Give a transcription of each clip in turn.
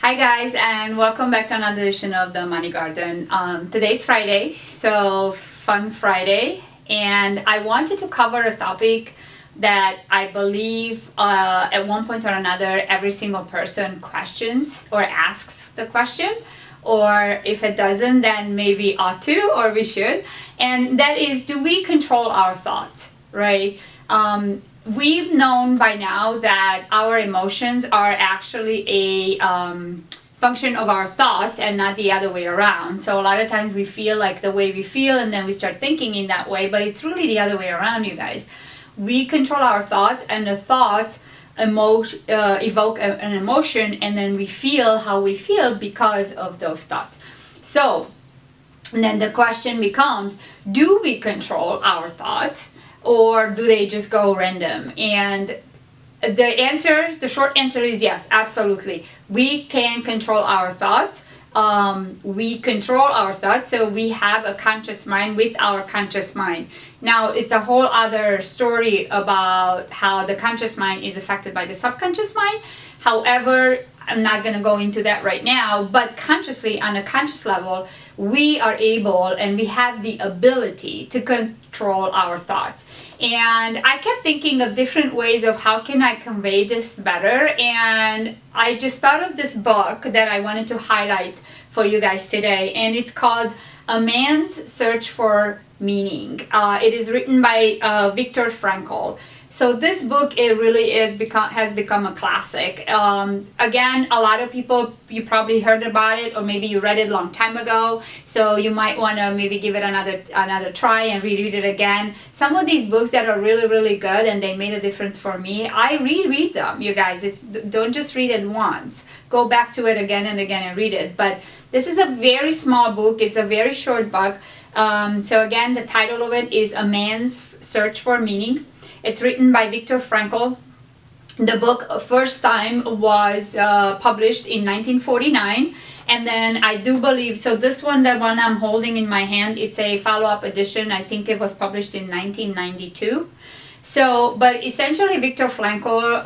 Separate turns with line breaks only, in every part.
Hi guys, and welcome back to another edition of the Money Garden. Today it's Friday, so Fun Friday, and I wanted to cover a topic that I believe at one point or another every single person questions or asks the question, or if it doesn't, then maybe ought to or we should, and that is, do we control our thoughts, right? We've known by now that our emotions are actually a function of our thoughts and not the other way around. So a lot of times we feel like the way we feel and then we start thinking in that way, but it's really the other way around, you guys. We control our thoughts, and the thoughts evoke an emotion, and then we feel how we feel because of those thoughts. So then the question becomes, do we control our thoughts, or do they just go random? And the short answer is yes, absolutely. We can control our thoughts. We control our thoughts, so we have a conscious mind with our conscious mind. Now, it's a whole other story about how the conscious mind is affected by the subconscious mind. However, I'm not going to go into that right now, but consciously, on a conscious level, we are able and we have the ability to control our thoughts. And I kept thinking of different ways of how can I convey this better, and I just thought of this book that I wanted to highlight for you guys today, and it's called A Man's Search for Meaning. It is written by Viktor Frankl. So this book, it really has become a classic. Again, a lot of people, you probably heard about it, or maybe you read it a long time ago, so you might want to maybe give it another try and reread it again. Some of these books that are really, really good and they made a difference for me, I reread them, you guys. Don't just read it once. Go back to it again and again and read it. But this is a very small book. It's a very short book. So again, the title of it is A Man's Search for Meaning. It's written by Viktor Frankl. The book first time was published in 1949, and then I do believe, so this one, the one I'm holding in my hand, it's a follow-up edition. I think it was published in 1992. So, but essentially Viktor Frankl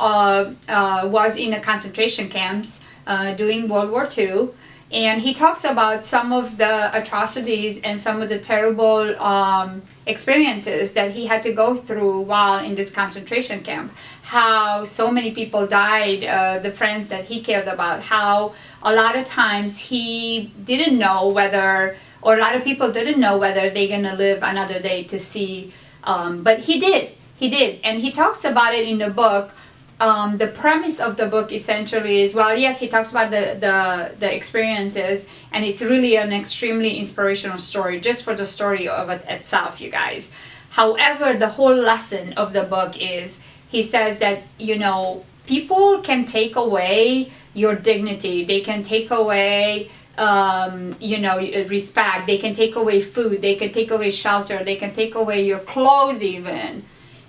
was in the concentration camps during World War II. And he talks about some of the atrocities and some of the terrible experiences that he had to go through while in this concentration camp. How so many people died, the friends that he cared about. How a lot of times he didn't know whether, or a lot of people didn't know whether they're going to live another day to see. But he did. And he talks about it in the book. The premise of the book essentially is, well, yes, he talks about the experiences, and it's really an extremely inspirational story just for the story of it itself, you guys. However, the whole lesson of the book is, he says that, you know, people can take away your dignity. They can take away respect. They can take away food. They can take away shelter. They can take away your clothes even.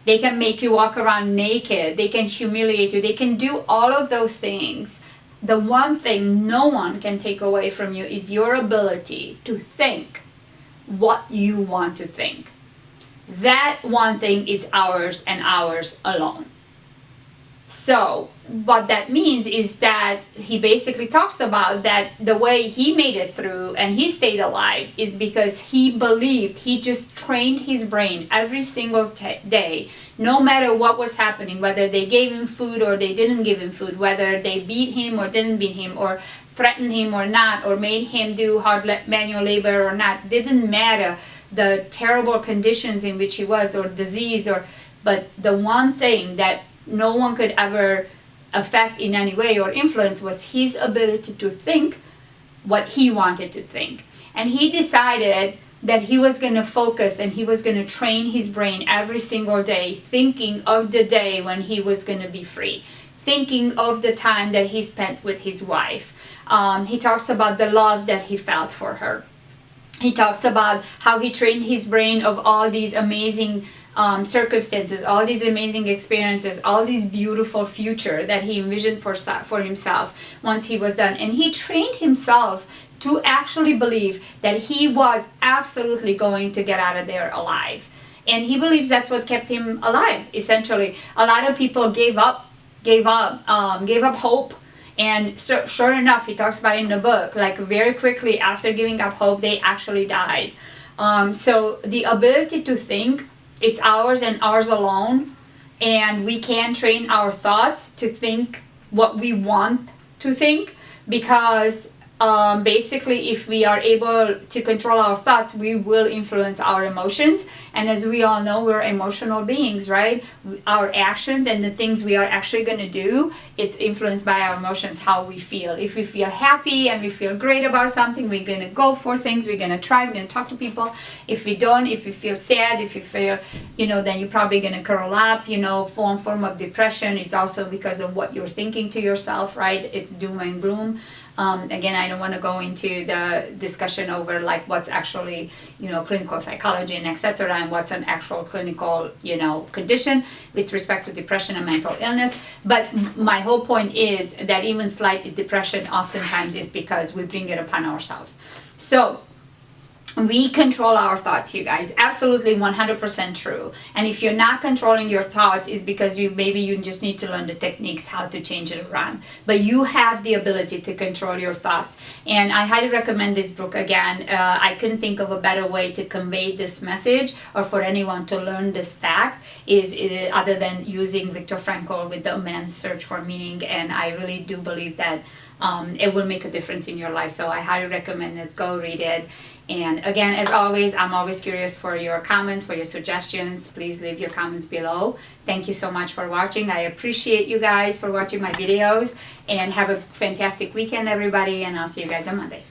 They can make you walk around naked. They can humiliate you. They can do all of those things. The one thing no one can take away from you is your ability to think what you want to think. That one thing is ours and ours alone. So what that means is that he basically talks about that the way he made it through and he stayed alive is because he believed, he just trained his brain every single day, no matter what was happening, whether they gave him food or they didn't give him food, whether they beat him or didn't beat him, or threatened him or not, or made him do hard manual labor or not. Didn't matter the terrible conditions in which he was, or disease, but the one thing that no one could ever affect in any way or influence was his ability to think what he wanted to think. And he decided that he was going to focus and he was going to train his brain every single day, thinking of the day when he was going to be free, thinking of the time that he spent with his wife. He talks about the love that he felt for her. He talks about how he trained his brain of all these amazing circumstances, all these amazing experiences, all these beautiful future that he envisioned for himself once he was done. And he trained himself to actually believe that he was absolutely going to get out of there alive. And he believes that's what kept him alive, essentially. A lot of people gave up hope And so sure enough, he talks about it in the book, like very quickly after giving up hope, they actually died. So the ability to think, it's ours and ours alone, and we can train our thoughts to think what we want to think, because basically if we are able to control our thoughts, we will influence our emotions. And as we all know, we're emotional beings, right? Our actions and the things we are actually going to do, it's influenced by our emotions, how we feel. If we feel happy and we feel great about something, we're going to go for things, we're going to try, we're going to talk to people. If we don't, if you feel sad, if you feel, then you're probably going to curl up. Form of depression is also because of what you're thinking to yourself, right? It's doom and gloom. Again, I don't want to go into the discussion over like what's actually, clinical psychology and etc. and what's an actual clinical, condition with respect to depression and mental illness. But my whole point is that even slight depression oftentimes is because we bring it upon ourselves. So we control our thoughts, you guys. Absolutely 100% true. And if you're not controlling your thoughts, it's because maybe you just need to learn the techniques how to change it around. But you have the ability to control your thoughts. And I highly recommend this book again. I couldn't think of a better way to convey this message or for anyone to learn this fact other than using Viktor Frankl with The Man's Search for Meaning. And I really do believe that it will make a difference in your life. So I highly recommend it. Go read it. And again, as always, I'm always curious for your comments, for your suggestions. Please leave your comments below. Thank you so much for watching. I appreciate you guys for watching my videos. And have a fantastic weekend, everybody. And I'll see you guys on Monday.